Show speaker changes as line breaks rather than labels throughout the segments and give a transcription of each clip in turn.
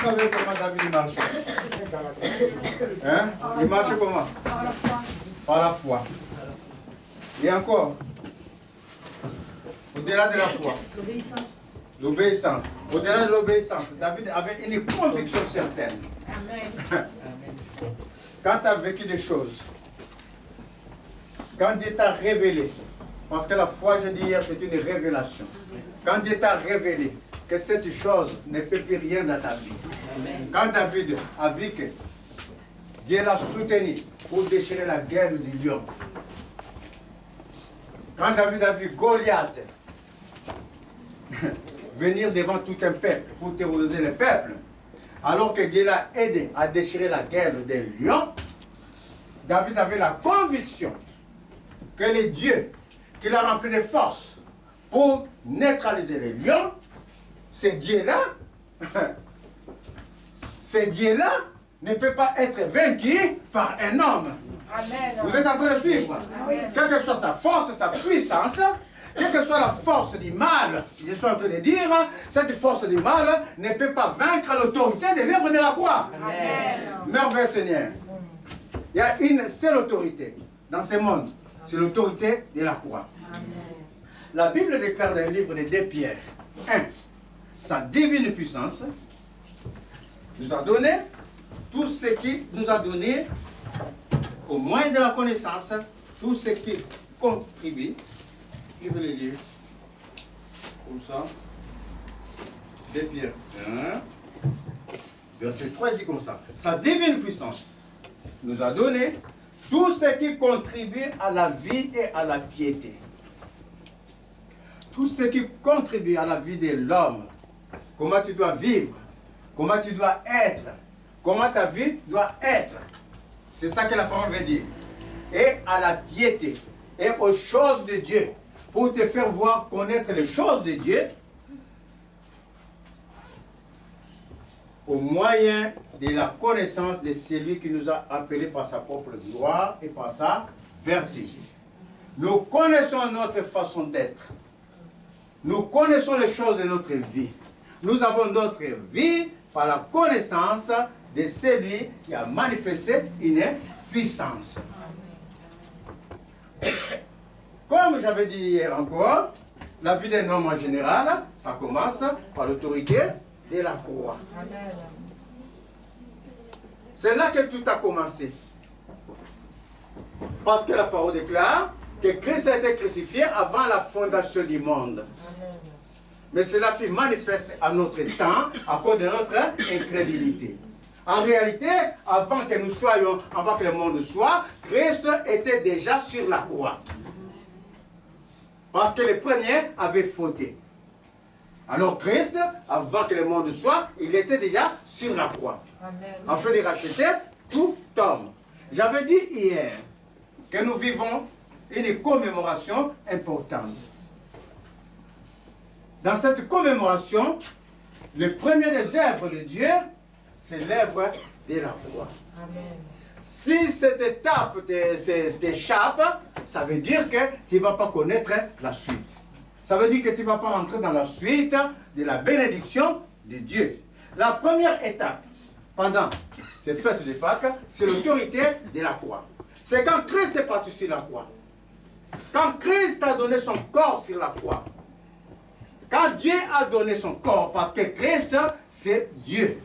savez comment David marche? Hein? Il marche comment?
Par la foi.
Par la foi. Et encore, au-delà de la foi,
L'obéissance.
l'obéissance. Au-delà de l'obéissance, David avait une conviction certaine.
Amen.
Quand tu as vécu des choses, quand Dieu t'a révélé, parce que la foi, je dis hier, c'est une révélation. Quand Dieu t'a révélé que cette chose ne peut plus rien dans ta vie. Quand David a vu que Dieu l'a soutenu pour déchirer la guerre du lion. Quand David a vu Goliath venir devant tout un peuple pour terroriser le peuple, alors que Dieu l'a aidé à déchirer la guerre des lions, David avait la conviction que les dieux qui l'a rempli de force pour neutraliser les lions, ces dieux-là, ne peut pas être vaincu par un homme.
Amen.
Vous êtes en train de suivre? Quelle que soit sa force, sa puissance, quelle que soit la force du mal, je suis en train de dire, cette force du mal ne peut pas vaincre l'autorité de l'œuvre de la croix.
Amen.
Merveilleux Seigneur. Il y a une seule autorité dans ce monde, c'est l'autorité de la croix.
Amen.
La Bible déclare dans le livre de 2 Pierre 1, sa divine puissance nous a donné tout ce qui nous a donné au moyen de la connaissance, tout ce qui contribue. Je vais le lire comme ça. 2 Pierre 1, verset 3 dit comme ça. Sa divine puissance nous a donné tout ce qui contribue à la vie et à la piété. Tout ce qui contribue à la vie de l'homme. Comment tu dois vivre, comment tu dois être, comment ta vie doit être. C'est ça que la parole veut dire. Et à la piété, et aux choses de Dieu, pour te faire voir, connaître les choses de Dieu, au moyen de la connaissance de celui qui nous a appelés par sa propre gloire et par sa vertu. Nous connaissons notre façon d'être. Nous connaissons les choses de notre vie. Nous avons notre vie par la connaissance de celui qui a manifesté une puissance. Comme j'avais dit hier encore, la vie d'un homme en général, ça commence par l'autorité de la croix. C'est là que tout a commencé. Parce que la parole déclare que Christ a été crucifié avant la fondation du monde. Mais cela fut manifeste à notre temps à cause de notre incrédulité. En réalité, avant que nous soyons, avant que le monde soit, Christ était déjà sur la croix. Parce que les premiers avaient fauté. Alors Christ, avant que le monde soit, il était déjà sur la croix. Afin de racheter tout homme. J'avais dit hier que nous vivons une commémoration importante. Dans cette commémoration, le premier des œuvres de Dieu, c'est l'œuvre de la croix. Si cette étape t'échappe, ça veut dire que tu ne vas pas connaître la suite. Ça veut dire que tu ne vas pas rentrer dans la suite de la bénédiction de Dieu. La première étape, pendant ces fêtes de Pâques, c'est l'autorité de la croix. C'est quand Christ est parti sur la croix. Quand Christ a donné son corps sur la croix. Quand Dieu a donné son corps, parce que Christ, c'est Dieu.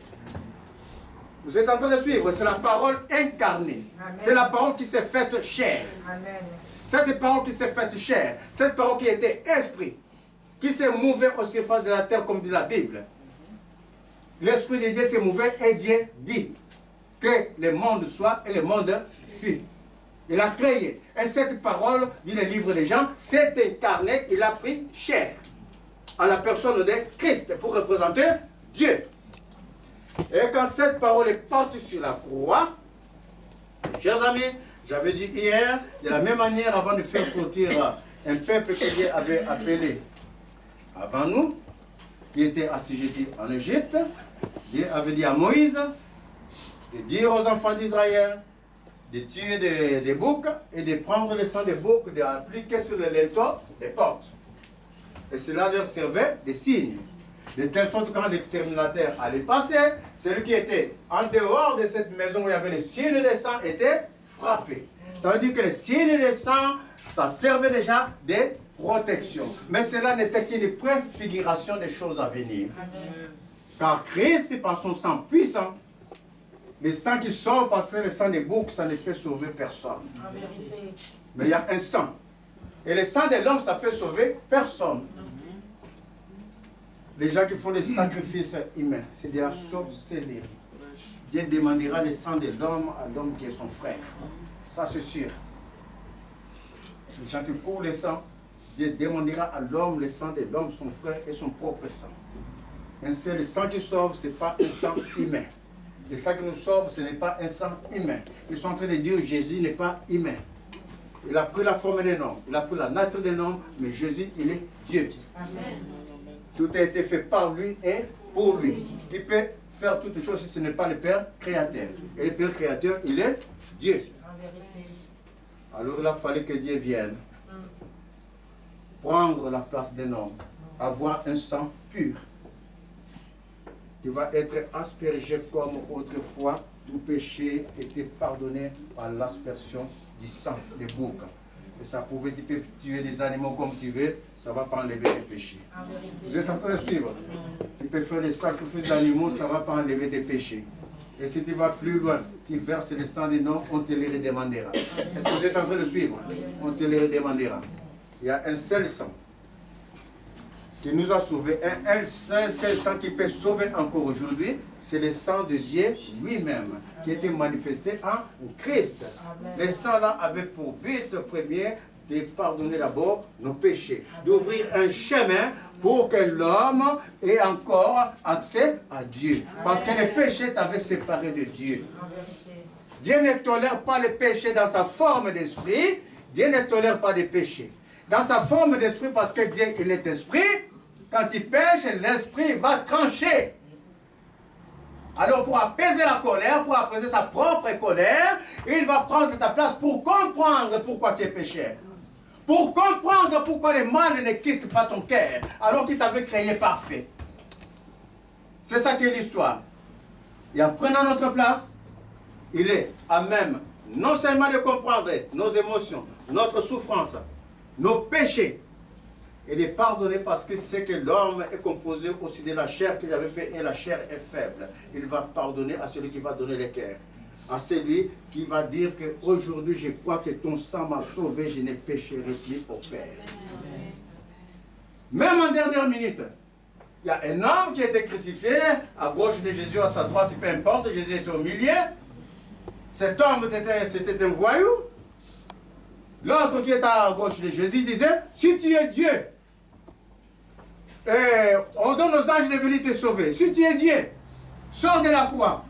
Vous êtes en train de suivre, c'est la parole incarnée. C'est la parole qui s'est faite chair. Amen. Cette parole qui s'est faite chair, cette parole qui était esprit, qui s'est mouvé aux surfaces de la terre, comme dit la Bible. L'esprit de Dieu s'est mouvé et Dieu dit que le monde soit et le monde fut. Il a créé. Et cette parole, dit le livre des Jean, s'est incarnée, il a pris chair à la personne de Christ pour représenter Dieu. Et quand cette parole est partie sur la croix, chers amis, j'avais dit hier, de la même manière, avant de faire sortir un peuple que Dieu avait appelé avant nous, qui était assujetti en Égypte, Dieu avait dit à Moïse de dire aux enfants d'Israël de tuer des boucs et de prendre le sang des boucs, de l'appliquer sur les linteaux des portes. Et cela leur servait de signe. De telle sorte que quand l'exterminateur allait passer, celui qui était en dehors de cette maison où il y avait le signe de sang était frappé. Ça veut dire que le signe de sang, ça servait déjà de protection. Mais cela n'était qu'une préfiguration des choses à venir. Car Christ, par son sang puissant, le sang qui sort parce que le sang des boucs, ça ne peut sauver personne. Mais il y a un sang. Et le sang de l'homme, ça peut sauver personne. Les gens qui font des sacrifices humains, c'est de la sorcellerie. Dieu demandera le sang de l'homme à l'homme qui est son frère. Ça, c'est sûr. Les gens qui courent le sang, Dieu demandera à l'homme le sang de l'homme, son frère et son propre sang. Ainsi, le sang qui sauve, ce n'est pas un sang humain. Le sang qui nous sauve, ce n'est pas un sang humain. Ils sont en train de dire que Jésus n'est pas humain. Il a pris la forme d'un homme, il a pris la nature d'un homme, mais Jésus, il est Dieu. Amen. Tout a été fait par lui et pour lui. Qui peut faire toutes choses si ce n'est pas le Père créateur. Et le Père créateur, il est Dieu. Alors il a fallu que Dieu vienne prendre la place d'un homme, avoir un sang pur, qui va être aspergé comme autrefois. Tout péché était pardonné par l'aspersion du sang des boucs. Et ça pouvait tuer des animaux comme tu veux, ça ne va pas enlever tes péchés. Vous êtes en train de suivre? Tu peux faire des sacrifices d'animaux, ça ne va pas enlever tes péchés. Et si tu vas plus loin, tu verses le sang des noms, on te les redemandera. Est-ce que vous êtes en train de suivre? On te les redemandera. Il y a un seul sang qui nous a sauvés, un seul sang qui peut sauver encore aujourd'hui, c'est le sang de Dieu lui-même, qui a été manifesté en Christ. Le sang-là avait pour but premier de pardonner d'abord nos péchés, d'ouvrir un chemin pour que l'homme ait encore accès à Dieu. Parce que le péché t'avait séparé de Dieu. Dieu ne tolère pas le péché dans sa forme d'esprit. Dieu ne tolère pas le péché. Dans sa forme d'esprit, parce que Dieu, il est esprit, quand il pêche, l'esprit va trancher. Alors pour apaiser la colère, pour apaiser sa propre colère, il va prendre ta place pour comprendre pourquoi tu es pécheur. Pour comprendre pourquoi le mal ne quitte pas ton cœur, alors qu'il t'avait créé parfait. C'est ça qui est l'histoire. Et en prenant notre place, il est à même non seulement de comprendre nos émotions, notre souffrance, nos péchés, et de pardonner parce que c'est que l'homme est composé aussi de la chair qu'il avait fait et la chair est faible. Il va pardonner à celui qui va donner le cœur. À celui qui va dire qu'aujourd'hui je crois que ton sang m'a sauvé, je ne pécherai plus au Père. Même en dernière minute, il y a un homme qui a été crucifié à gauche de Jésus, à sa droite, peu importe, Jésus était au milieu. Cet homme c'était un voyou. L'autre qui était à gauche de Jésus disait, si tu es Dieu, on donne aux anges de venir te sauver. Si tu es Dieu, sors de la croix.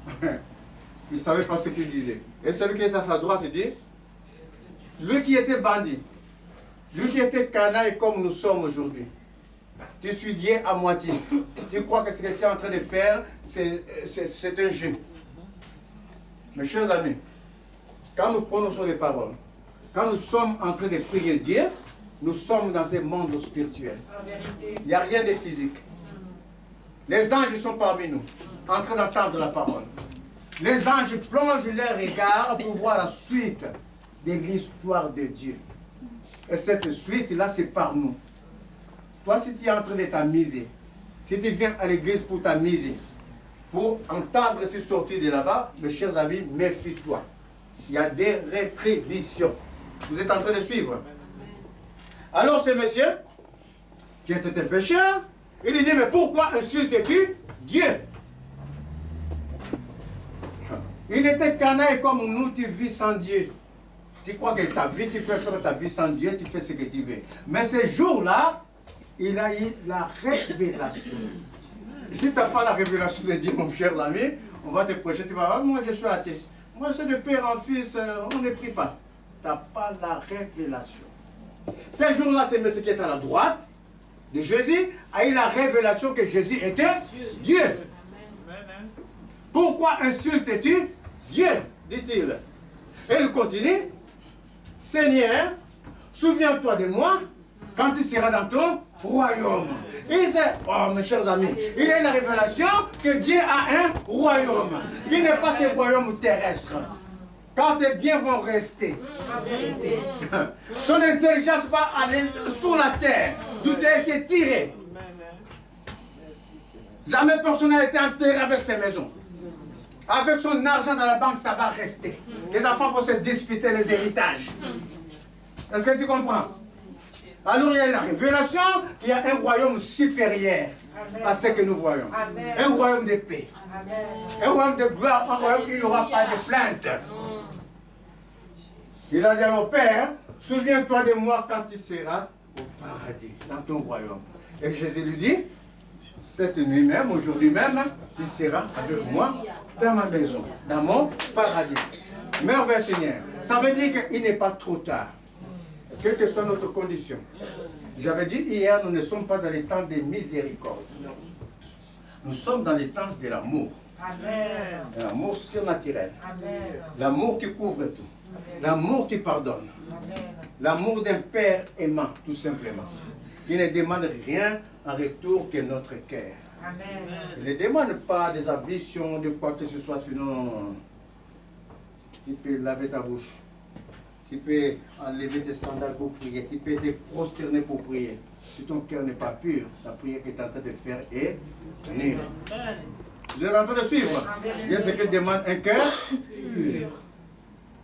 Il ne savait pas ce qu'il disait. Et celui qui était à sa droite dit, lui qui était bandit, lui qui était canaille comme nous sommes aujourd'hui, tu suis Dieu à moitié. Tu crois que ce que tu es en train de faire, c'est un jeu. Mes chers amis, quand nous prononçons les paroles, quand nous sommes en train de prier Dieu, nous sommes dans un monde spirituel. Il n'y a rien de physique. Les anges sont parmi nous, en train d'entendre la parole. Les anges plongent leur regard pour voir la suite de l'histoire de Dieu. Et cette suite-là, c'est par nous. Toi, si tu es en train de t'amuser, si tu viens à l'église pour t'amuser, pour entendre ce sortir de là-bas, mes chers amis, méfie-toi. Il y a des rétributions. Vous êtes en train de suivre? Alors ce monsieur, qui était un pécheur, il lui dit, mais pourquoi insultes-tu Dieu? Il était canaille comme nous, tu vis sans Dieu. Tu crois que ta vie, tu peux faire ta vie sans Dieu, tu fais ce que tu veux. Mais ce jour-là, il a eu la révélation. Si tu n'as pas la révélation de Dieu, mon cher ami, on va te prêcher, tu vas dire, moi je suis athée. Moi c'est de père en fils, on ne prie pas. Tu n'as pas la révélation. Ce jour-là, c'est monsieur qui est à la droite de Jésus, a eu la révélation que Jésus était Dieu. Pourquoi insultes-tu Dieu, dit-il. Et il continue, Seigneur, souviens-toi de moi quand tu seras dans ton royaume. Il sait, oh mes chers amis, il a une révélation que Dieu a un royaume, qui n'est pas ce royaume terrestre. Quand tes biens vont rester, ton intelligence va aller sur la terre, d'où tu as été tiré. Jamais personne n'a été enterré avec ses maisons. Avec son argent dans la banque, ça va rester. Les enfants vont se disputer les héritages. Est-ce que tu comprends? Alors il y a la révélation qu'il y a un royaume supérieur à ce que nous voyons. Amen. Un royaume de paix. Amen. Un royaume de gloire, un royaume où il n'y aura pas de plainte. Il a dit à mon Père, souviens-toi de moi quand tu seras au paradis, dans ton royaume. Et Jésus lui dit, cette nuit même, aujourd'hui même, tu seras avec moi dans ma maison, dans mon paradis. Merveilleux Seigneur. Ça veut dire qu'il n'est pas trop tard, quelle que soit notre condition. J'avais dit hier, nous ne sommes pas dans les temps de miséricorde. Nous sommes dans les temps de l'amour. L'amour surnaturel. L'amour qui couvre tout. L'amour qui pardonne. L'amour d'un père aimant, tout simplement. Qui ne demande rien en retour que notre cœur. Il ne demande pas des ambitions, de quoi que ce soit, sinon tu peux laver ta bouche. Tu peux enlever tes sandales pour prier. Tu peux te prosterner pour prier. Si ton cœur n'est pas pur, ta prière que tu es en train de faire est nulle. Vous êtes en train de suivre? C'est ce qu'il demande, un cœur pur.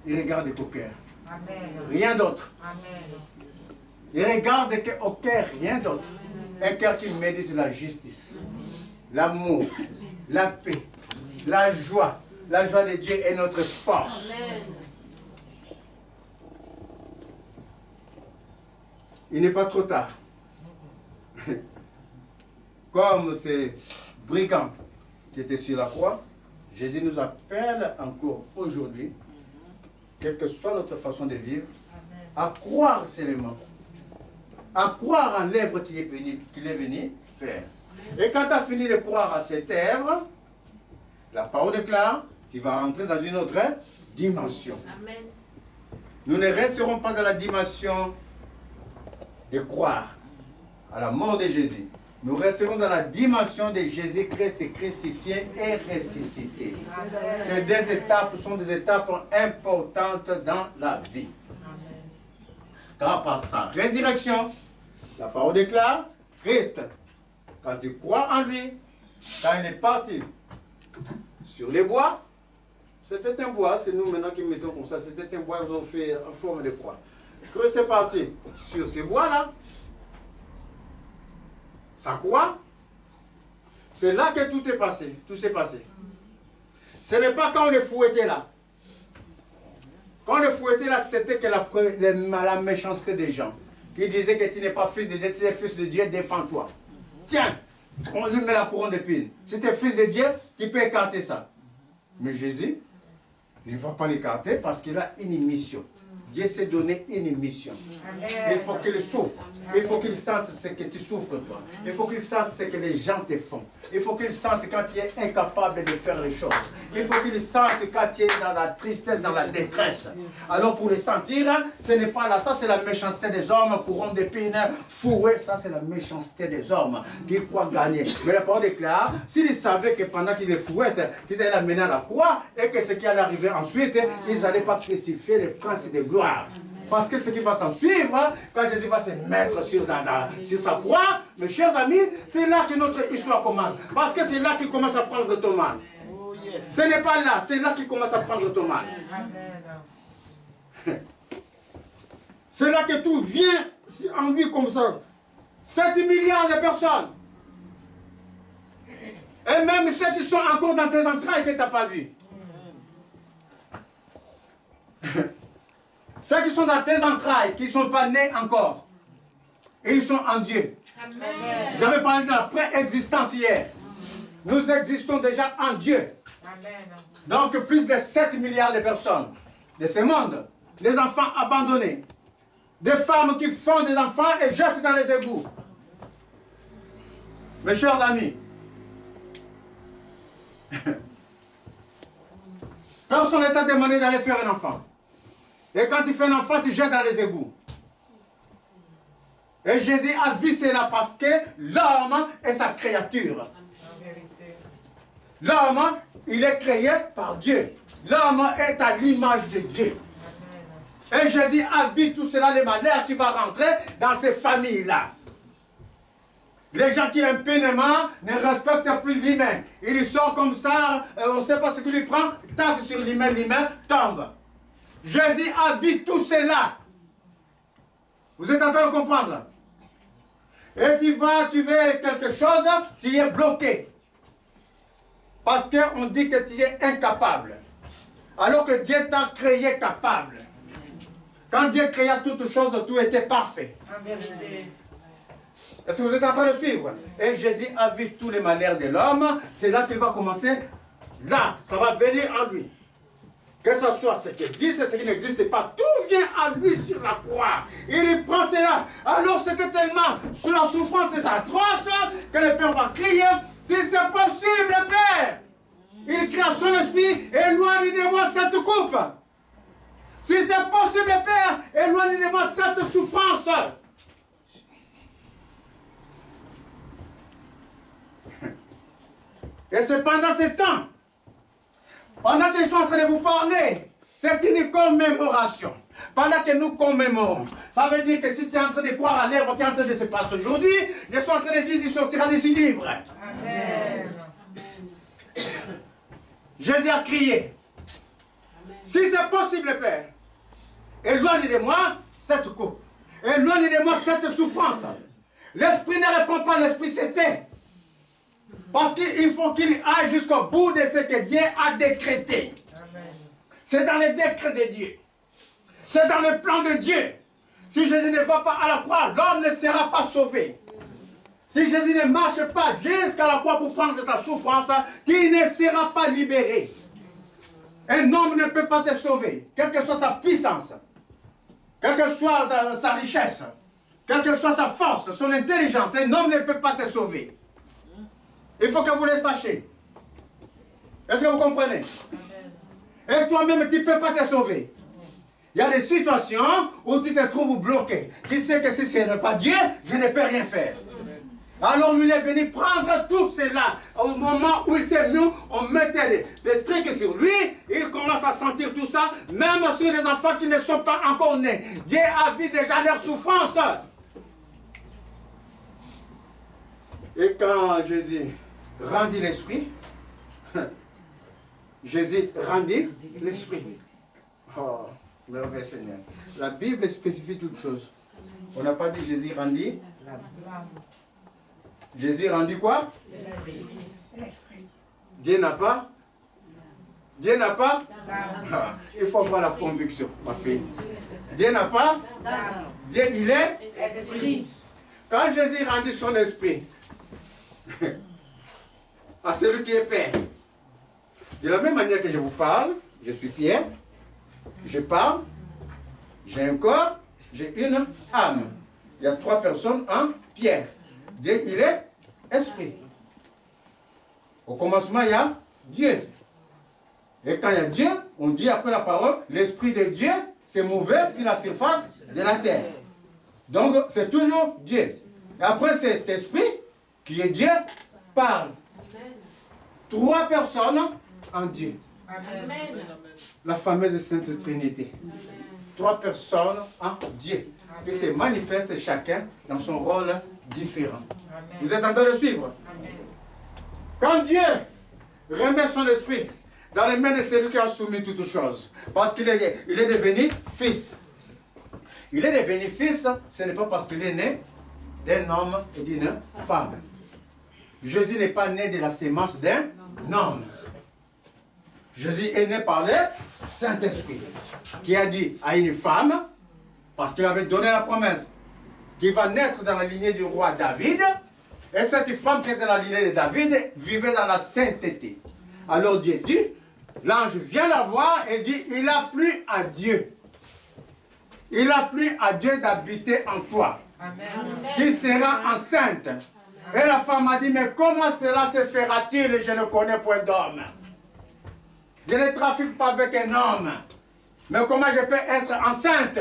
Il regarde qu'au cœur. Rien d'autre. Il regarde qu'au cœur, rien d'autre. Un cœur qui médite la justice, l'amour, la paix, la joie. La joie de Dieu est notre force. Amen. Il n'est pas trop tard. Comme ces brigands qui étaient sur la croix, Jésus nous appelle encore aujourd'hui, quelle que soit notre façon de vivre, à croire seulement, à croire en l'œuvre qu'il est venu faire. Et quand tu as fini de croire à cette œuvre, la parole déclare, tu vas rentrer dans une autre dimension. Amen. Nous ne resterons pas dans la dimension de croire à la mort de Jésus. Nous resterons dans la dimension de Jésus-Christ crucifié et ressuscité. Amen. Ces deux étapes sont des étapes importantes dans la vie. Amen. Car par sa résurrection, la parole déclare, Christ, quand tu crois en lui, quand il est parti sur les bois, c'était un bois, c'est nous maintenant qui mettons comme ça, c'était un bois, ils ont fait en forme de croix. Christ est parti sur ces bois-là, sa croix, c'est là que tout est passé, tout s'est passé. Ce n'est pas quand on le fouettait là. Quand on le fouettait là, c'était que la méchanceté des gens, qui disaient que tu n'es pas fils de Dieu, tu es fils de Dieu, défends-toi. Tiens, on lui met la couronne d'épines. Si tu es fils de Dieu, tu peux écarter ça. Mais Jésus, il ne va pas l'écarter parce qu'il a une mission. Dieu s'est donné une mission. Amen. Il faut qu'il souffre. Il faut qu'il sente ce que tu souffres toi. Il faut qu'il sente ce que les gens te font. Il faut qu'il sente quand tu es incapable de faire les choses. Il faut qu'il sente quand tu es dans la tristesse, dans la détresse. Alors pour les sentir, ce n'est pas là. Ça c'est la méchanceté des hommes, couronne d'épines, fouet. Ça c'est la méchanceté des hommes qui croient gagner. Mais la parole déclare, s'ils savaient que pendant qu'ils les fouettent, qu'ils allaient l'amener à la croix et que ce qui allait arriver ensuite, ils n'allaient pas crucifier les princes de gloire. Parce que ce qui va s'en suivre, quand Jésus va se mettre sur sa croix, mes chers amis, c'est là que notre histoire commence. Parce que c'est là qu'il commence à prendre ton mal. Oh, yes. Ce n'est pas là, c'est là qu'il commence à prendre ton mal. Amen. C'est là que tout vient en lui comme ça. 7 milliards de personnes. Et même ceux qui sont encore dans tes entrailles que tu n'as pas vu. Ceux qui sont dans tes entrailles, qui ne sont pas nés encore, et ils sont en Dieu. J'avais parlé de la préexistence hier. Nous existons déjà en Dieu. Amen. Donc plus de 7 milliards de personnes de ce monde, des enfants abandonnés, des femmes qui font des enfants et jettent dans les égouts. Mes chers amis, personne n'est demandé d'aller faire un enfant. Et quand tu fais un enfant, tu jettes dans les égouts. Et Jésus a vu cela parce que l'homme est sa créature. L'homme, il est créé par Dieu. L'homme est à l'image de Dieu. Et Jésus a vu tout cela, les malheurs qui vont rentrer dans ces familles-là. Les gens qui impunément ne respectent plus l'humain. Ils sont comme ça, on ne sait pas ce qu'il lui prend, tape sur l'humain tombe. Jésus a vu tout cela. Vous êtes en train de comprendre? Et tu veux quelque chose, tu es bloqué. Parce qu'on dit que tu es incapable. Alors que Dieu t'a créé capable. Quand Dieu créa toutes choses, tout était parfait.
En vérité.
Est-ce que vous êtes en train de suivre? Et Jésus a vu tous les malheurs de l'homme. C'est là qu'il va commencer. Là, ça va venir en lui. Que ce soit ce qu'il dit, c'est ce qui n'existe pas. Tout vient à lui sur la croix. Il prend cela. Alors c'était tellement sous la souffrance, c'est atroce, que le Père va crier. Si c'est possible, Père. Il crie à son esprit, éloigne de moi cette coupe. Si c'est possible, Père, éloigne de moi cette souffrance. Et c'est pendant ce temps, pendant qu'ils sont en train de vous parler, c'est une commémoration. Pendant que nous commémorons, ça veut dire que si tu es en train de croire à l'œuvre qui est en train de se passer aujourd'hui, je suis en train de dire qu'il sortira d'ici libre. Amen. Jésus a crié. Si c'est possible, Père, éloigne de moi cette coupe. Éloigne de moi cette souffrance. L'esprit ne répond pas, l'esprit s'éteint. Parce qu'il faut qu'il aille jusqu'au bout de ce que Dieu a décrété. C'est dans le décret de Dieu. C'est dans le plan de Dieu. Si Jésus ne va pas à la croix, l'homme ne sera pas sauvé. Si Jésus ne marche pas jusqu'à la croix pour prendre ta souffrance, tu ne seras pas libéré. Un homme ne peut pas te sauver, quelle que soit sa puissance, quelle que soit sa richesse, quelle que soit sa force, son intelligence. Un homme ne peut pas te sauver. Il faut que vous le sachiez. Est-ce que vous comprenez? Et toi-même, tu ne peux pas te sauver. Il y a des situations où tu te trouves bloqué. Tu sais que si ce n'est pas Dieu, je ne peux rien faire. Alors lui est venu prendre tout cela. Au moment où il s'est mis, on mettait des trucs sur lui. Il commence à sentir tout ça. Même sur les enfants qui ne sont pas encore nés. Dieu a vu déjà leur souffrance. Et quand Jésus rendit l'esprit, Jésus rendit l'esprit. Oh, merveilleux Seigneur. La Bible spécifie toutes choses. On n'a pas dit Jésus rendit. Jésus rendit quoi? L'esprit. Dieu n'a pas? Dieu n'a pas? Ah, il faut avoir la conviction, ma fille. Dieu n'a pas? Dieu, il est? Esprit. Quand Jésus rendit son esprit à celui qui est Père, de la même manière que je vous parle, je suis Pierre, je parle, j'ai un corps, j'ai une âme. Il y a 3 personnes en Pierre. Dieu, il est esprit. Au commencement, il y a Dieu. Et quand il y a Dieu, on dit après la parole, l'esprit de Dieu s'est mouvé sur la surface de la terre. Donc, c'est toujours Dieu. Et après cet esprit, qui est Dieu, parle. 3 personnes en Dieu. Amen. La fameuse Sainte Trinité. 3 personnes en Dieu. Qui se manifestent chacun dans son rôle différent. Amen. Vous êtes en train de suivre? Amen. Quand Dieu remet son esprit dans les mains de celui qui a soumis toutes choses, parce qu'il est devenu fils. Il est devenu fils, ce n'est pas parce qu'il est né d'un homme et d'une femme. Jésus n'est pas né de la sémence d'un homme. Jésus est né par le Saint-Esprit, qui a dit à une femme, parce qu'il avait donné la promesse, qu'il va naître dans la lignée du roi David, et cette femme qui est dans la lignée de David vivait dans la sainteté. Alors Dieu dit, l'ange vient la voir et dit, il a plu à Dieu. Il a plu à Dieu d'habiter en toi. Amen. Qui sera enceinte. Et la femme a dit, mais comment cela se fera-t-il? Je ne connais point d'homme. Je ne trafique pas avec un homme. Mais comment je peux être enceinte?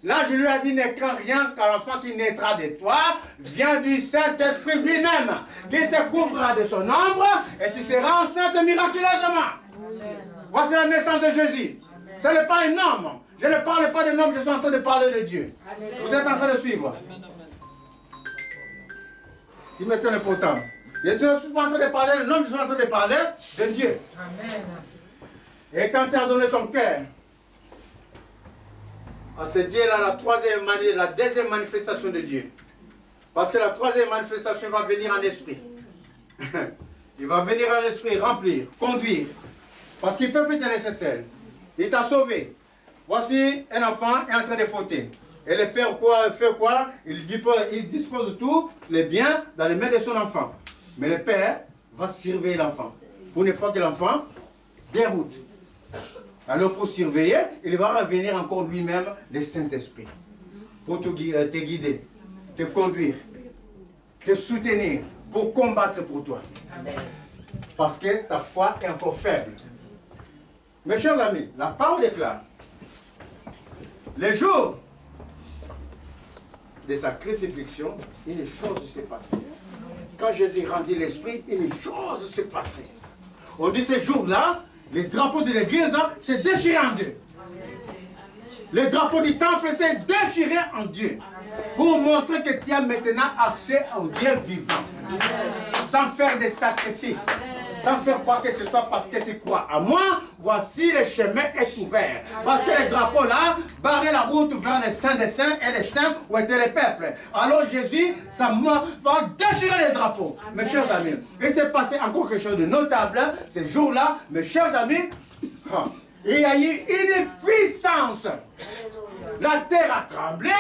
Là, je lui ai dit, ne crains rien, car l'enfant qui naîtra de toi vient du Saint-Esprit lui-même, qui te couvrira de son ombre, et tu seras enceinte miraculeusement. Amen. Voici la naissance de Jésus. Amen. Ce n'est pas un homme. Je ne parle pas d'un homme, je suis en train de parler de Dieu. Amen. Vous êtes en train de suivre. Tu mettez l'important. Je ne suis pas en train de parler d'un homme, je suis en train de parler de Dieu. Amen. Et quand tu as donné ton cœur à ce Dieu-là, la deuxième manifestation de Dieu. Parce que la troisième manifestation va venir en esprit. Il va venir en esprit, remplir, conduire. Parce qu'il peut être nécessaire. Il t'a sauvé. Voici un enfant est en train de fauter. Et le père fait quoi? Il dispose de tout les biens dans les mains de son enfant. Mais le père va surveiller l'enfant. Pour ne pas que l'enfant déroute. Alors pour surveiller, il va revenir encore lui-même le Saint-Esprit. Pour te guider, te conduire, te soutenir, pour combattre pour toi. Amen. Parce que ta foi est encore faible. Mes chers amis, la parole déclare. Le jour de sa crucifixion, une chose s'est passée. Quand Jésus rendit l'esprit, une chose s'est passée. On dit ce jour-là, les drapeaux de l'église s'est déchiré en deux. Le drapeau du temple s'est déchiré en deux. Pour montrer que tu as maintenant accès au Dieu vivant. Sans faire des sacrifices. Sans faire quoi que ce soit parce que tu crois à moi. Voici le chemin est ouvert. Parce que les drapeaux là barraient la route vers les saints des saints et les saints où étaient les peuples. Alors Jésus, ça va déchirer les drapeaux. Mes chers amis, il s'est passé encore quelque chose de notable ces jours-là. Mes chers amis, il y a eu une puissance. La terre a tremblé.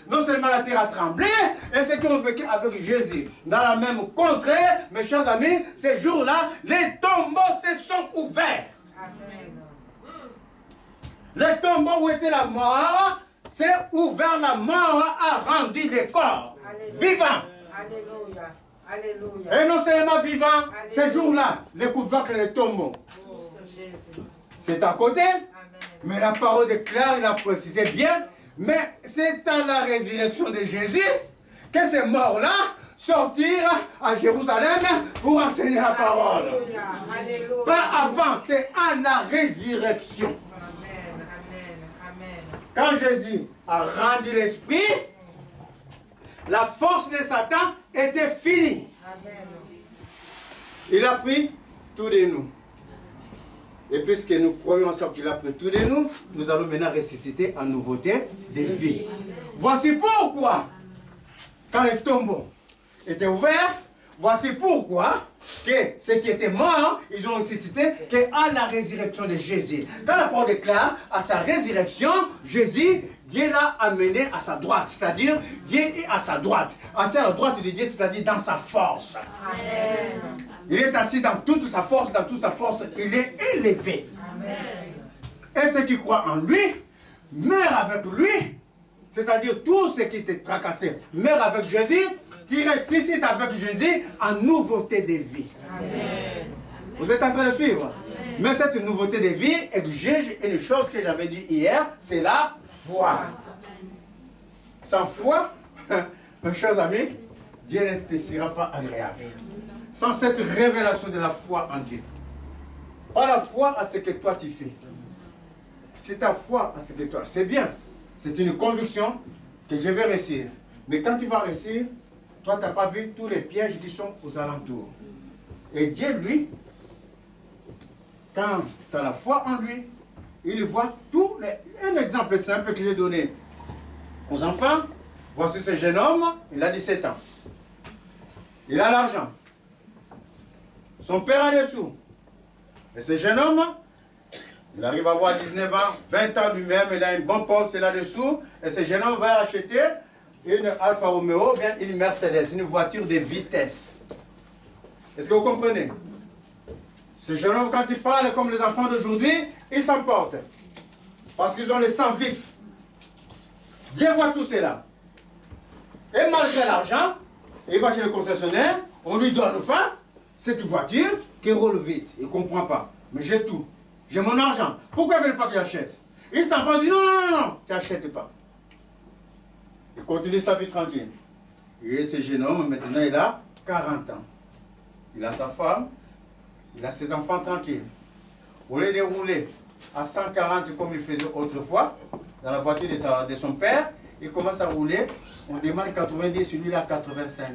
Non seulement la terre a tremblé, et ceux qui ont vécu avec Jésus dans la même contrée, mes chers amis, ces jours-là, les tombeaux se sont ouverts. Amen. Les tombeaux où était la mort, s'est ouvert, la mort a rendu les corps vivants. Alléluia. Alléluia. Et non seulement vivants, ces jours-là, les couvercles des tombeaux. C'est à côté, mais la parole déclare, il a précisé bien. Mais c'est à la résurrection de Jésus que ces morts-là sortirent à Jérusalem pour enseigner la parole. Alléluia, alléluia. Pas avant, c'est à la résurrection. Amen, amen, amen. Quand Jésus a rendu l'esprit, la force de Satan était finie. Amen. Il a pris tout de nous. Et puisque nous croyons ensemble qu'il a pris tout de nous, nous allons maintenant ressusciter en nouveauté de vie. Voici pourquoi, quand les tombeaux étaient ouverts, voici pourquoi que ceux qui étaient morts, ils ont ressuscité qu'à la résurrection de Jésus. Quand la parole déclare à sa résurrection, Jésus, Dieu l'a amené à sa droite. C'est-à-dire, Dieu est à sa droite. Assis à la droite de Dieu, c'est-à-dire dans sa force. Amen. Il est assis dans toute sa force, il est élevé. Amen. Et ceux qui croient en lui, meurent avec lui. C'est-à-dire, tous ceux qui étaient tracassés meurent avec Jésus, qui ressuscitent avec Jésus en nouveauté de vie. Amen. Vous êtes en train de suivre? Amen. Mais cette nouveauté de vie exige une chose que j'avais dit hier, c'est la foi. Sans foi, mes chers amis, Dieu ne te sera pas agréable. Sans cette révélation de la foi en Dieu. Pas la foi à ce que toi tu fais. C'est ta foi à ce que toi. C'est bien. C'est une conviction que je vais réussir. Mais quand tu vas réussir, toi tu n'as pas vu tous les pièges qui sont aux alentours. Et Dieu, lui, quand tu as la foi en lui, il voit tous les... Un exemple simple que j'ai donné aux enfants. Voici ce jeune homme, il a 17 ans. Il a l'argent. Son père a des sous. Et ce jeune homme, il arrive à avoir 19 ans, 20 ans lui-même, il a un bon poste, il a des sous. Et ce jeune homme va acheter une Alfa Romeo, bien une Mercedes, une voiture de vitesse. Est-ce que vous comprenez? Ce jeune homme, quand il parle comme les enfants d'aujourd'hui, il s'emporte. Parce qu'ils ont le sang vif. Dieu voit tout cela. Et malgré l'argent, il va chez le concessionnaire, on ne lui donne pas cette voiture qui roule vite. Il ne comprend pas. Mais j'ai tout. J'ai mon argent. Pourquoi il ne veut pas qu'il achète? Il s'en va, dit non, tu n'achètes pas. Il continue sa vie tranquille. Et ce jeune homme, maintenant, il a 40 ans. Il a sa femme, il a ses enfants tranquilles. Au lieu de rouler à 140 comme il faisait autrefois, dans la voiture de son père, il commence à rouler, on demande 90, celui-là 85.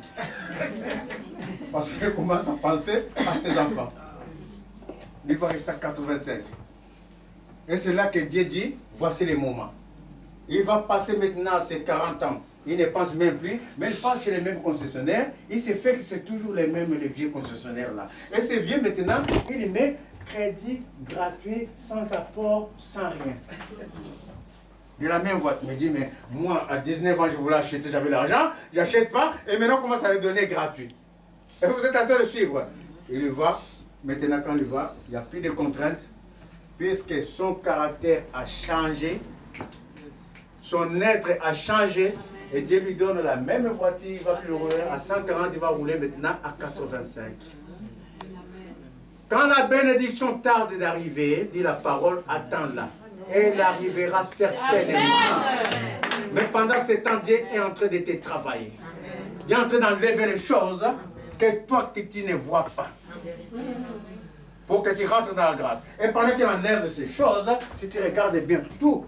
Parce qu'il commence à penser à ses enfants. Il va rester à 85. Et c'est là que Dieu dit, voici les moments. Il va passer maintenant à ses 40 ans. Il ne pense même plus, mais il passe chez les mêmes concessionnaires. Il se fait que c'est toujours les mêmes, les vieux concessionnaires là. Et ces vieux maintenant, il met crédit gratuit, sans apport, sans rien. De la même voiture. Il me dit, mais moi, à 19 ans, je voulais acheter, j'avais l'argent, j'achète pas, et maintenant, on commence à le donner gratuit. Et vous êtes en train de suivre. Il va, maintenant, quand il va, il n'y a plus de contraintes, puisque son caractère a changé, son être a changé, et Dieu lui donne la même voiture, il va plus rouler à 140, il va rouler maintenant à 85. Quand la bénédiction tarde d'arriver, dit la parole, attends-la. Elle arrivera certainement. Mais pendant ce temps, Dieu est en train de te travailler. Dieu est en train d'enlever les choses que toi, tu ne vois pas. Pour que tu rentres dans la grâce. Et pendant qu'il enlève ces choses, si tu regardes bien tout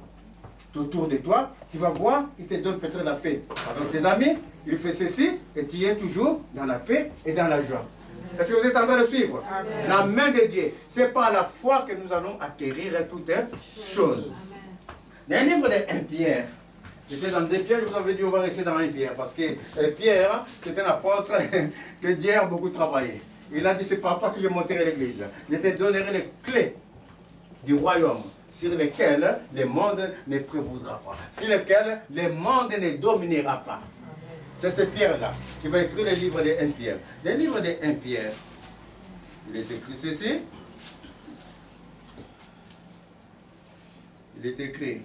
autour de toi, tu vas voir, il te donne peut-être la paix. Avec tes amis, il fait ceci, et tu es toujours dans la paix et dans la joie. Est-ce que vous êtes en train de suivre? Amen. La main de Dieu, c'est par la foi que nous allons acquérir toutes choses. Dans le livre de 1 Pierre, j'étais dans 2 Pierre, je vous avais dit on va rester dans 1 Pierre, parce que Pierre, c'est un apôtre que Dieu a beaucoup travaillé. Il a dit, c'est par toi que je monterai l'église. Je te donnerai les clés du royaume, sur lesquelles le monde ne prévaudra pas, sur lesquelles le monde ne dominera pas. C'est ce Pierre-là qui va écrire le livre de 1 Pierre. Le livre de 1 Pierre, il est écrit ceci. Il est écrit,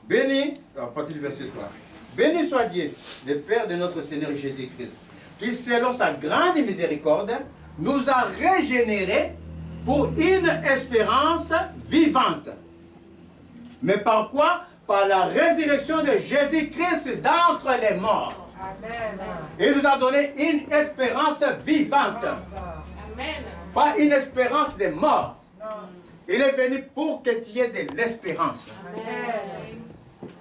béni, à partir du verset 3, béni soit Dieu, le Père de notre Seigneur Jésus-Christ, qui selon sa grande miséricorde, nous a régénérés pour une espérance vivante. Mais par quoi? Par la résurrection de Jésus-Christ d'entre les morts. Amen. Il nous a donné une espérance vivante. Amen. Pas une espérance de mort. Non. Il est venu pour que tu aies de l'espérance.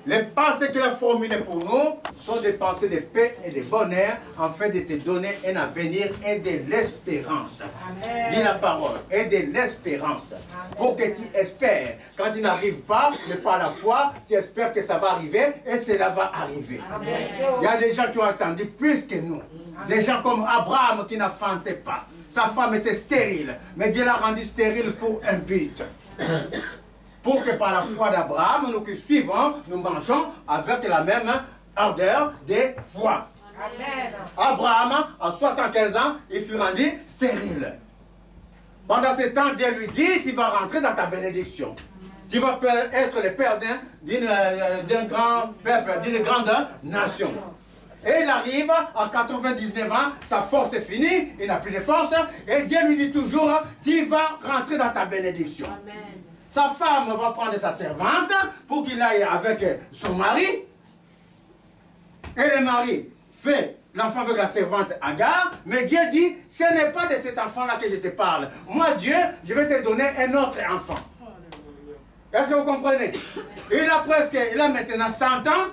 Les pensées qu'il a formulées pour nous sont des pensées de paix et de bonheur, afin de te donner un avenir et de l'espérance. Dis la parole, et de l'espérance. Pour que tu espères. Quand il n'arrive pas, mais par la foi, tu espères que ça va arriver et cela va arriver. Amen. Il y a des gens qui ont attendu plus que nous. Des gens comme Abraham qui n'enfantait pas. Sa femme était stérile, mais Dieu l'a rendu stérile pour un but. Pour que par la foi d'Abraham, nous qui suivons, nous mangeons avec la même ardeur de foi. Amen. Abraham, à 75 ans, il fut rendu stérile. Pendant ce temps, Dieu lui dit, tu vas rentrer dans ta bénédiction. Tu vas être le père d'un grand peuple, d'une grande nation. Et il arrive à 99 ans, sa force est finie, il n'a plus de force, et Dieu lui dit toujours, tu vas rentrer dans ta bénédiction. Amen. Sa femme va prendre sa servante pour qu'il aille avec son mari. Et le mari fait l'enfant avec la servante Agar. Mais Dieu dit, ce n'est pas de cet enfant-là que je te parle. Moi, Dieu, je vais te donner un autre enfant. Est-ce que vous comprenez? Il a maintenant 100 ans.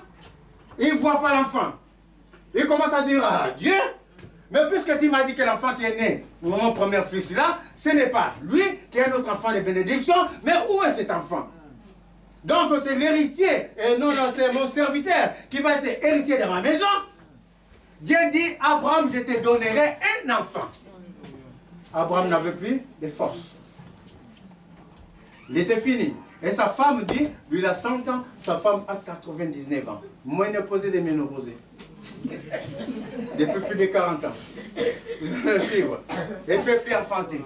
Il ne voit pas l'enfant. Il commence à dire, ah, Dieu, mais puisque tu m'as dit que l'enfant qui est né, mon premier fils là, ce n'est pas lui qui est un autre enfant de bénédiction, mais où est cet enfant? Donc c'est l'héritier, et non, c'est mon serviteur qui va être héritier de ma maison. Dieu dit, Abraham, je te donnerai un enfant. Abraham n'avait plus de force. Il était fini. Et sa femme dit, lui il a 100 ans, sa femme a 99 ans. Ménopausée de ménopausée. Depuis plus de 40 ans. Vous allez suivre. Et puis plus enfanté.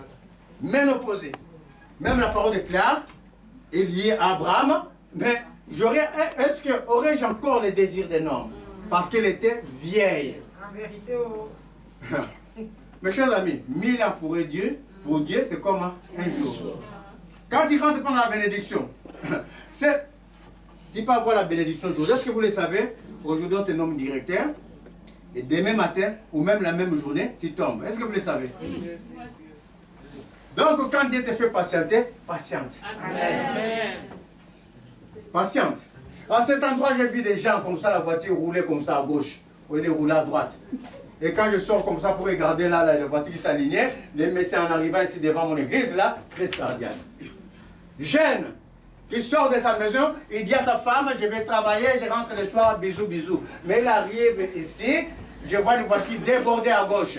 Ménopausée. Même la parole de Claire est liée à Abraham. Mais est-ce que aurais-je encore le désir d'un homme? Parce qu'elle était vieille. En vérité, oh. Mes chers amis, 1000 ans pour Dieu, c'est comme un jour. Quand tu rentres pendant la bénédiction, tu peux avoir la bénédiction jour. Est-ce que vous le savez? Aujourd'hui, on te nomme directeur. Et demain matin, ou même la même journée, tu tombes. Est-ce que vous le savez? Donc, quand Dieu te fait patienter, patiente.
Amen.
Patiente. À cet endroit, j'ai vu des gens comme ça, la voiture rouler comme ça à gauche, au lieu de rouler à droite. Et quand je sors comme ça pour regarder là, la voiture qui s'alignait, les messieurs en arrivant ici devant mon église, là, crise cardiaque. Jeune, qui sort de sa maison, il dit à sa femme, je vais travailler, je rentre le soir, bisous, bisous. Mais il arrive ici, je vois une voiture déborder à gauche.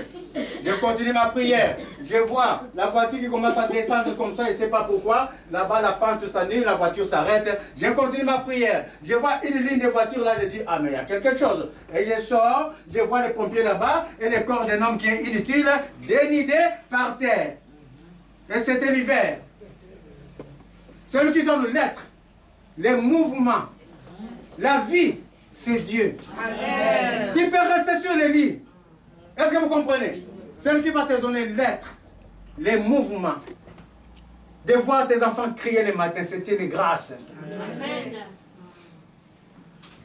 Je continue ma prière. Je vois la voiture qui commence à descendre comme ça, je ne sais pas pourquoi. Là-bas, la pente s'annule, la voiture s'arrête. Je continue ma prière. Je vois une ligne de voiture là, je dis, ah mais il y a quelque chose. Et je sors, je vois les pompiers là-bas et le corps d'un homme qui est inutile, dénudé par terre. Et c'était l'hiver. C'est lui qui donne l'être, les mouvements, la vie, c'est Dieu. Amen. Tu peux rester sur le lit. Est-ce que vous comprenez? C'est lui qui va te donner l'être, les mouvements. De voir tes enfants crier le matin, c'est une grâce. Amen.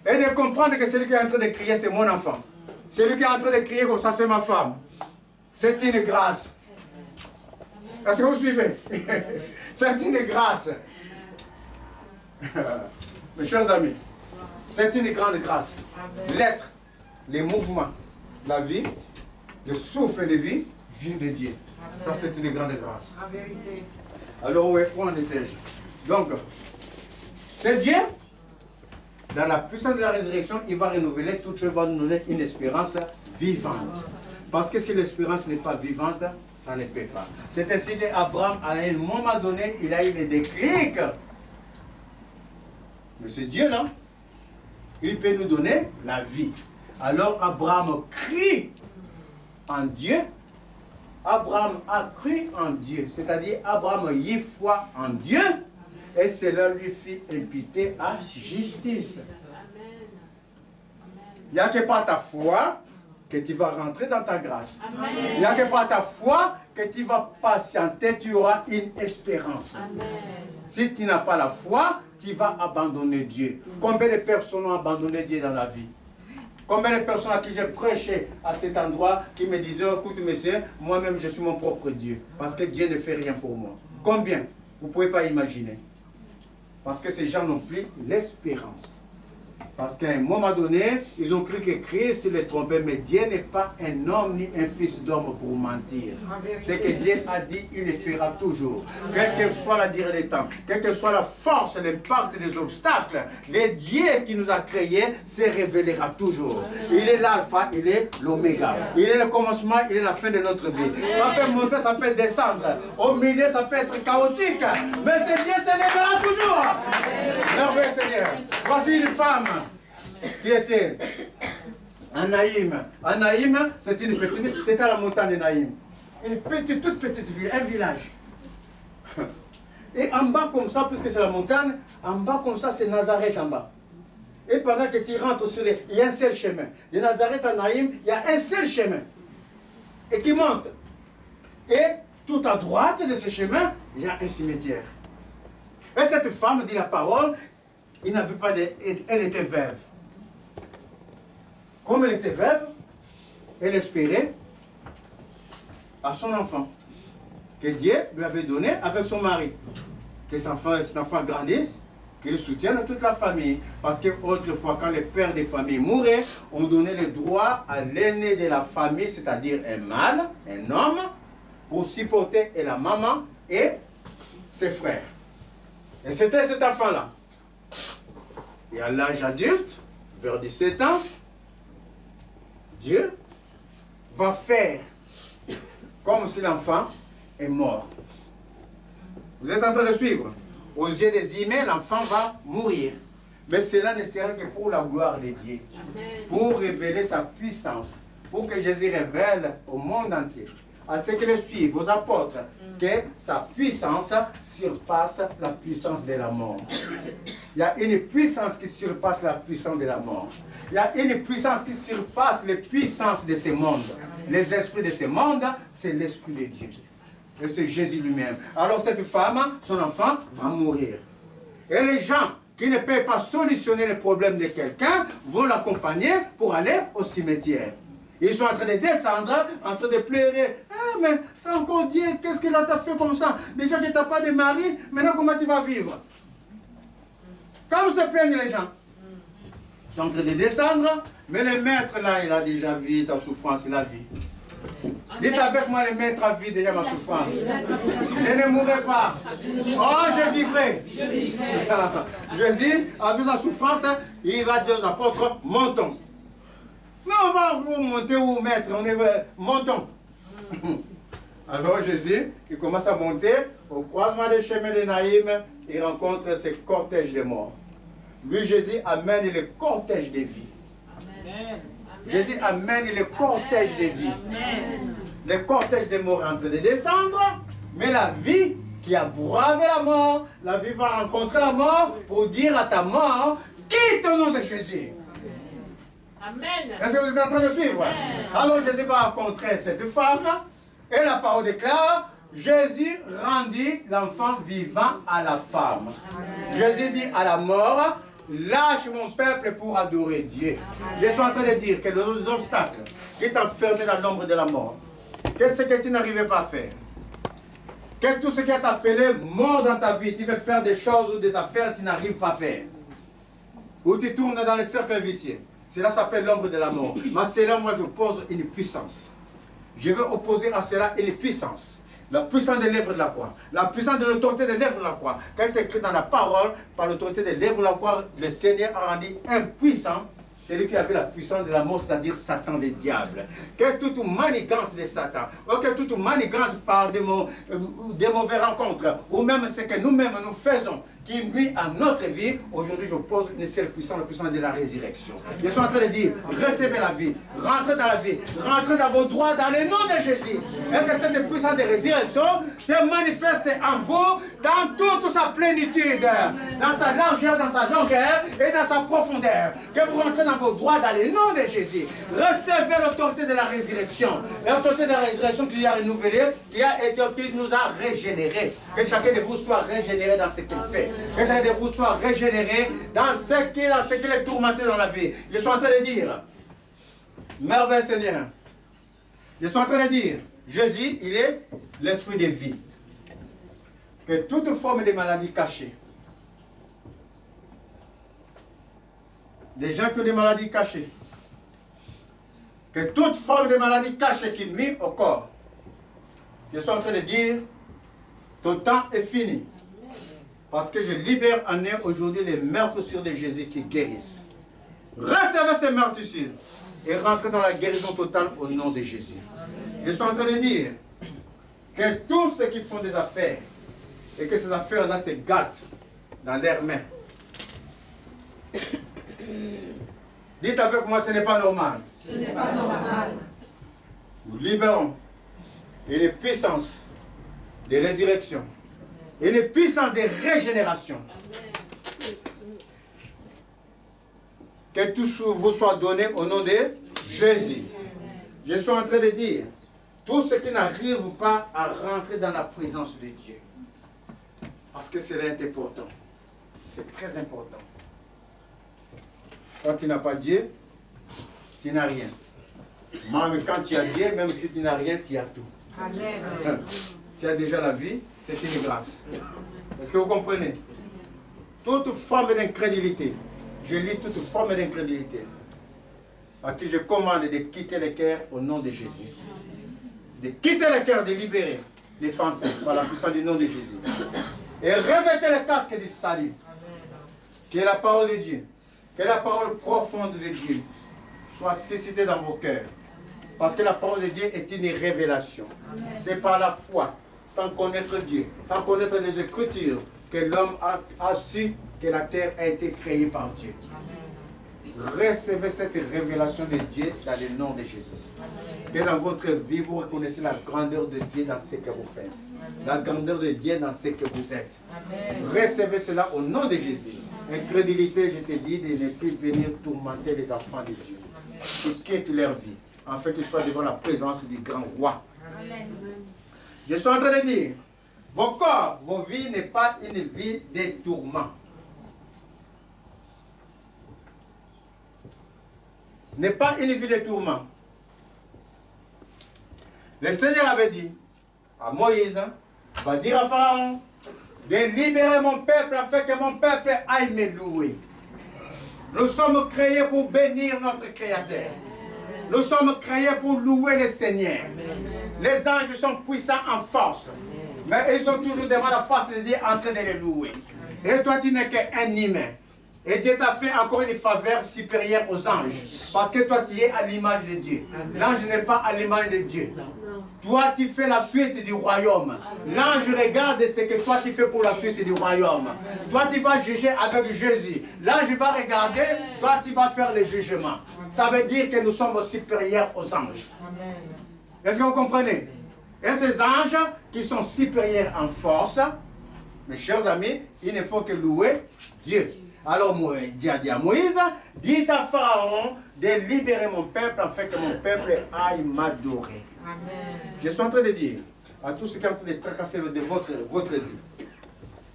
Et de comprendre que celui qui est en train de crier, c'est mon enfant. Celui qui est en train de crier comme ça, c'est ma femme. C'est une grâce. Est-ce que vous suivez? C'est une grâce. Mes chers amis, c'est une grande grâce. L'être, les mouvements, la vie, le souffle de vie vient de Dieu. Amen. Ça, c'est une grande grâce.
En vérité.
Alors, où en étais-je? Donc, c'est Dieu. Dans la puissance de la résurrection, il va renouveler toute chose, va nous donner une espérance vivante. Parce que si l'espérance n'est pas vivante, ça ne peut pas. C'est ainsi qu'Abraham, à un moment donné, il a eu le déclic. Mais ce Dieu-là, il peut nous donner la vie. Alors Abraham crie en Dieu. Abraham a cru en Dieu. C'est-à-dire, Abraham y foi en Dieu. Et cela lui fit imputer à justice. Il n'y a que par ta foi que tu vas rentrer dans ta grâce. Amen. Il n'y a que par ta foi que tu vas patienter, tu auras une espérance. Amen. Si tu n'as pas la foi, tu vas abandonner Dieu. Combien de personnes ont abandonné Dieu dans la vie? Combien de personnes à qui j'ai prêché à cet endroit qui me disaient, écoute monsieur, moi-même je suis mon propre Dieu. Parce que Dieu ne fait rien pour moi. Combien? Vous ne pouvez pas imaginer. Parce que ces gens n'ont plus l'espérance. Parce qu'à un moment donné, ils ont cru que Christ les trompait, mais Dieu n'est pas un homme ni un fils d'homme pour mentir. C'est que Dieu a dit, il le fera toujours. Quelle que soit la durée des temps, quelle que soit la force, l'impact des obstacles, le Dieu qui nous a créés se révélera toujours. Il est l'alpha, il est l'oméga. Il est le commencement, il est la fin de notre vie. Ça peut monter, ça peut descendre. Au milieu, ça peut être chaotique. Mais ce Dieu se lèvera toujours. Merveilleux Seigneur. Voici une femme qui était à Naïm. À Naïm, c'était une petite, c'était à la montagne de Naïm. Une petite, toute petite ville, un village. Et en bas comme ça, puisque c'est la montagne, en bas comme ça, c'est Nazareth en bas. Et pendant que tu rentres sur les, il y a un seul chemin. De Nazareth à Naïm, il y a un seul chemin. Et qui monte. Et tout à droite de ce chemin, il y a un cimetière. Et cette femme dit la parole, il n'avait pas de, elle était veuve. Comme elle était veuve, elle espérait à son enfant que Dieu lui avait donné avec son mari. Que cet enfant grandisse, qu'il soutienne toute la famille. Parce qu'autrefois, quand les pères des familles mouraient, on donnait le droit à l'aîné de la famille, c'est-à-dire un mâle, un homme, pour supporter et la maman et ses frères. Et c'était cet enfant-là. Et à l'âge adulte, vers 17 ans, Dieu va faire comme si l'enfant est mort. Vous êtes en train de suivre? Aux yeux des humains, l'enfant va mourir. Mais cela ne sera que pour la gloire de Dieu. Pour révéler sa puissance. Pour que Jésus révèle au monde entier, à ceux qui le suivent, aux apôtres, que sa puissance surpasse la puissance de la mort. Il y a une puissance qui surpasse la puissance de la mort. Il y a une puissance qui surpasse les puissances de ce monde. Les esprits de ce monde, c'est l'esprit de Dieu. Et c'est Jésus lui-même. Alors cette femme, son enfant, va mourir. Et les gens qui ne peuvent pas solutionner les problèmes de quelqu'un vont l'accompagner pour aller au cimetière. Ils sont en train de descendre, en train de pleurer. Ah, mais c'est encore Dieu, qu'est-ce qu'il t'a fait comme ça? Déjà que tu n'as pas de mari, maintenant comment tu vas vivre? Comme se plaignent les gens. Ils sont en train de descendre, mais le maître là, il a déjà vu ta souffrance, il a vu. Dites avec moi, le maître a vu déjà ma souffrance. Je ne mourrai pas. Oh, je vivrai. Jésus a vu sa souffrance, il va dire aux apôtres, montons. Mais on va monter où, maître? On est montons. Alors Jésus, il commence à monter au croisement des chemins de Naïm, il rencontre ce cortège de morts. Lui, Jésus amène le cortège de vie. Amen. Jésus amène le cortège de vie. Amen. Le cortège des morts est en train de descendre, mais la vie qui a bravé la mort, la vie va rencontrer la mort pour dire à ta mort, quitte au nom de Jésus. Amen. Est-ce que vous êtes en train de suivre? Amen. Alors Jésus va rencontrer cette femme, et la parole déclare, Jésus rendit l'enfant vivant à la femme. Amen. Jésus dit à la mort, lâche mon peuple pour adorer Dieu. Amen. Je suis en train de dire que les obstacles qui t'enferment dans l'ombre de la mort, qu'est-ce que tu n'arrivais pas à faire? Que tout ce qui est appelé mort dans ta vie, tu veux faire des choses ou des affaires que tu n'arrives pas à faire. Ou tu tournes dans les cercles vicieux. Cela s'appelle l'ombre de la mort. Mais cela, moi, j'oppose une puissance. Je veux opposer à cela une puissance. La puissance des lèvres de la croix. La puissance de l'autorité des lèvres de la croix. Quand il est écrit dans la parole, par l'autorité des lèvres de la croix, le Seigneur a rendu impuissant celui qui avait la puissance de la mort, c'est-à-dire Satan, le diable. Que toute manigance de Satan, ou que toute manigance par des mauvaises rencontres, ou même ce que nous-mêmes nous faisons, qui nuit à notre vie, aujourd'hui je pose une seule puissance, la puissance de la résurrection. Je suis en train de dire, recevez la vie, rentrez dans la vie, rentrez dans vos droits dans le nom de Jésus. Et que cette puissance de résurrection se manifeste en vous dans toute sa plénitude, dans sa largeur, dans sa longueur et dans sa profondeur. Que vous rentrez dans vos droits dans le nom de Jésus. Recevez l'autorité de la résurrection. L'autorité de la résurrection qui a renouvelé, qui nous a régénérés. Que chacun de vous soit régénéré dans ce qu'il fait. Que chacun de vous soit régénéré dans ce qu'il est tourmenté dans la vie. Je suis en train de dire, merveille Seigneur. Je suis en train de dire, Jésus, il est l'esprit de vie. Que toute forme de maladie cachée, des gens qui ont des maladies cachées, que toute forme de maladie cachée qui nuit au corps, je suis en train de dire, ton temps est fini. Parce que je libère en eux aujourd'hui les meurtrissures de Jésus qui guérissent. Recevez ces meurtrissures et rentrez dans la guérison totale au nom de Jésus. Je suis en train de dire que tous ceux qui font des affaires et que ces affaires-là se gâtent dans leurs mains. Dites avec moi, ce n'est pas normal.
Ce n'est pas normal.
Nous libérons une puissance de résurrection et une puissance de régénération. Que tout vous soit donné au nom de Jésus. Je suis en train de dire, tous ceux qui n'arrivent pas à rentrer dans la présence de Dieu, parce que c'est important, c'est très important. Quand tu n'as pas Dieu, tu n'as rien. Même quand tu as Dieu, même si tu n'as rien, tu as tout.
Amen.
Tu as déjà la vie, c'est une grâce. Est-ce que vous comprenez? Toute forme d'incrédulité, je lis toute forme d'incrédulité, à qui je commande de quitter le cœur au nom de Jésus. De quitter le cœur, de libérer les pensées par la puissance du nom de Jésus. Et revêtez le casque du salut, qui est la parole de Dieu, que la parole profonde de Dieu soit suscitée dans vos cœurs. Parce que la parole de Dieu est une révélation. C'est par la foi, sans connaître Dieu, sans connaître les Écritures, que l'homme a su que la terre a été créée par Dieu. Recevez cette révélation de Dieu dans le nom de Jésus. Que dans votre vie, vous reconnaissez la grandeur de Dieu dans ce que vous faites. La grandeur de Dieu dans ce que vous êtes. Recevez cela au nom de Jésus. Incrédulité, je te dis, de ne plus venir tourmenter les enfants de Dieu. Qui quittent leur vie, afin qu'ils soient devant la présence du grand roi. Amen. Je suis en train de dire, vos corps, vos vies n'est pas une vie de tourment. n'est pas une vie de tourment. Le Seigneur avait dit à Moïse, va dire à Pharaon, de libérer mon peuple afin que mon peuple aille me louer. Nous sommes créés pour bénir notre Créateur. Nous sommes créés pour louer le Seigneur. Les anges sont puissants en force, mais ils sont toujours devant la face de Dieu en train de les louer. Et toi, tu n'es qu'un humain. Et Dieu t'a fait encore une faveur supérieure aux anges. Parce que toi, tu es à l'image de Dieu. L'ange n'est pas à l'image de Dieu. Toi, tu fais la suite du royaume. L'ange regarde ce que toi, tu fais pour la suite du royaume. Toi, tu vas juger avec Jésus. L'ange va regarder, toi, tu vas faire le jugement. Ça veut dire que nous sommes supérieurs aux anges. Est-ce que vous comprenez? Et ces anges qui sont supérieurs en force, mes chers amis, il ne faut que louer Dieu. Alors Dieu a dit à Moïse, dis à Pharaon de libérer mon peuple afin que mon peuple aille m'adorer. Je suis en train de dire à tous ceux qui sont en train de tracasser de votre vie,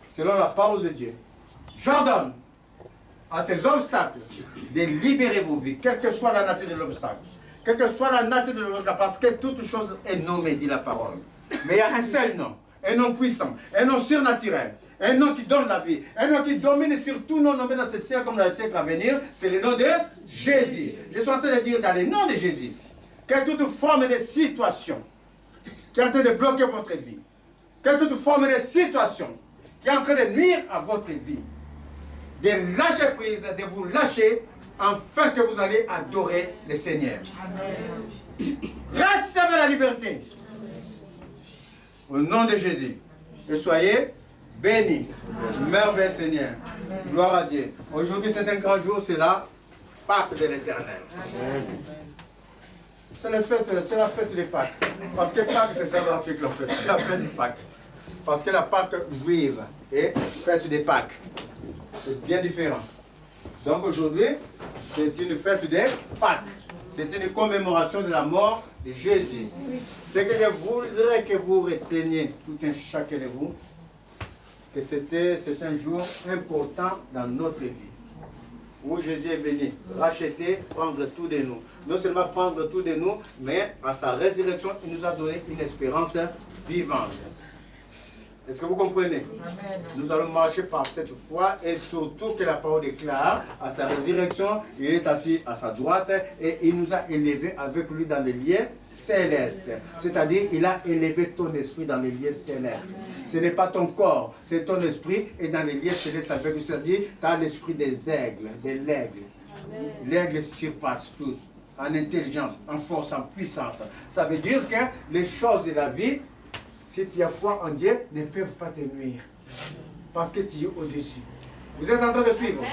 selon la parole de Dieu, j'ordonne à ces obstacles de libérer vos vies, quelle que soit la nature de l'obstacle, quelle que soit la nature de l'obstacle, parce que toute chose est nommée, dit la parole. Mais il y a un seul nom, un nom puissant, un nom surnaturel. Un nom qui donne la vie, un nom qui domine sur tout nom nommé dans ce siècle comme dans le siècle à venir, c'est le nom de Jésus. Je suis en train de dire dans le nom de Jésus, que toute forme de situation qui est en train de bloquer votre vie, que toute forme de situation qui est en train de nuire à votre vie, de lâcher prise, de vous lâcher, afin que vous allez adorer le Seigneur. Amen. Recevez la liberté. Au nom de Jésus. Et soyez béni, merveilleux Seigneur. Gloire à Dieu. Aujourd'hui, c'est un grand jour, c'est la Pâque de l'Éternel. C'est la fête des Pâques. Parce que Pâques, c'est ça la fête. C'est la fête des Pâques. Parce que la Pâque juive est fête des Pâques. C'est bien différent. Donc aujourd'hui, c'est une fête des Pâques. C'est une commémoration de la mort de Jésus. Ce que je voudrais que vous reteniez, tout un chacun de vous, que c'est un jour important dans notre vie, où Jésus est venu racheter, prendre tout de nous. Non seulement prendre tout de nous, mais à sa résurrection, il nous a donné une espérance vivante. Est-ce que vous comprenez? Amen. Nous allons marcher par cette foi et surtout que la parole déclare à sa résurrection, il est assis à sa droite et il nous a élevés avec lui dans les lieux célestes. C'est-à-dire, il a élevé ton esprit dans les lieux célestes. Ce n'est pas ton corps, c'est ton esprit et dans les lieux célestes avec lui. C'est-à-dire, tu as l'esprit des aigles, de l'aigle. L'aigle surpasse tous en intelligence, en force, en puissance. Ça veut dire que les choses de la vie, si tu as foi en Dieu, ne peuvent pas te nuire. Parce que tu es au-dessus. Vous êtes en train de suivre?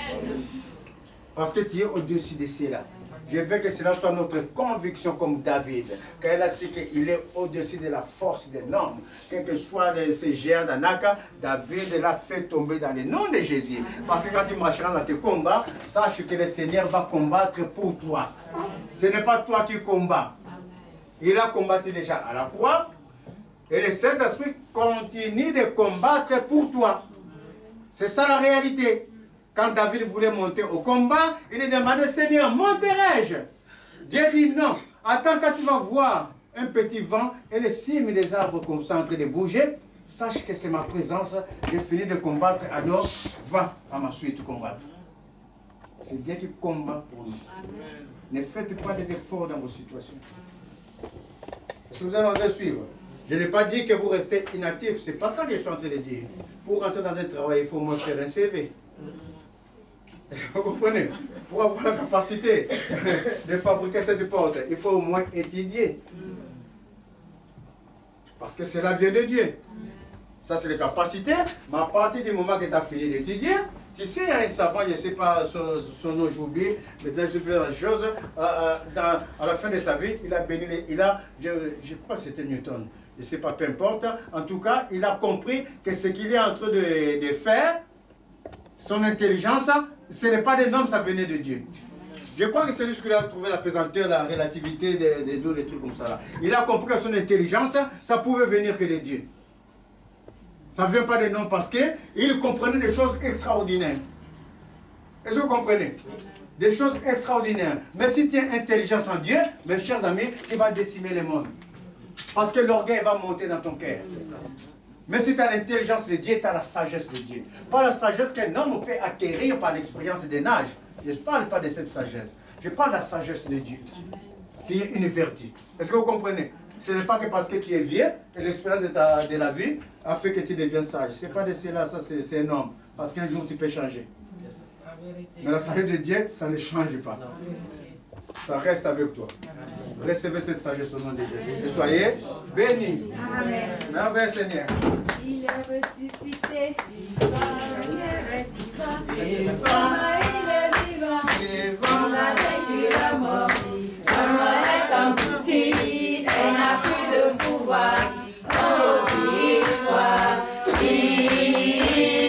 Parce que tu es au-dessus de cela. Je veux que cela soit notre conviction comme David. Quand il a su qu'il est au-dessus de la force de l'homme. Quel que soit ces géants d'Anaka, David l'a fait tomber dans le nom de Jésus. Parce que quand tu marcheras dans tes combats, sache que le Seigneur va combattre pour toi. Ce n'est pas toi qui combats. Il a combattu déjà à la croix. Et le Saint-Esprit continue de combattre pour toi. C'est ça la réalité. Quand David voulait monter au combat, il a demandé, Seigneur, monterai-je? Dieu dit non. Attends quand tu vas voir un petit vent et les cimes des arbres comme ça en train de bouger, sache que c'est ma présence, j'ai fini de combattre, alors va à ma suite combattre. C'est Dieu qui combat pour nous. Amen. Ne faites pas des efforts dans vos situations. Est-ce que vous allez en suivre? Je n'ai pas dit que vous restez inactif, c'est pas ça que je suis en train de dire. Pour rentrer dans un travail, il faut au moins faire un CV. Vous comprenez? Pour avoir la capacité de fabriquer cette porte, il faut au moins étudier. Parce que cela vient de Dieu. Ça, c'est les capacités. Mais à partir du moment que tu as fini d'étudier, tu sais, il y a un savant, je ne sais pas son nom, j'oublie, mais dans une chose, à la fin de sa vie, il a béni, je crois que c'était Newton, je ne sais pas, peu importe. En tout cas, il a compris que ce qu'il est en train de faire, son intelligence, ce n'est pas des hommes, ça venait de Dieu. Je crois que c'est lui qui a trouvé la pesanteur, la relativité des deux, des trucs comme ça. Là. Il a compris que son intelligence, ça pouvait venir que de Dieu. Ça ne vient pas des noms parce qu'il comprenait des choses extraordinaires. Est-ce que vous comprenez? Des choses extraordinaires. Mais si tu as intelligence en Dieu, mes chers amis, tu vas décimer le monde. Parce que l'orgueil va monter dans ton cœur. Mais si tu as l'intelligence de Dieu, tu as la sagesse de Dieu. Pas la sagesse qu'un homme peut acquérir par l'expérience des âges. Je ne parle pas de cette sagesse. Je parle de la sagesse de Dieu, qui est une vertu. Est-ce que vous comprenez? Ce n'est pas que parce que tu es vieux, et l'expérience de la vie a fait que tu deviens sage. Ce n'est pas de cela, ça c'est un homme. Parce qu'un jour tu peux changer. Mais la sagesse de Dieu, ça ne change pas. Ça reste avec toi. Recevez cette sagesse au nom de Jésus. Et soyez bénis.
Amen.
Merveille Seigneur.
Il est ressuscité. Il va,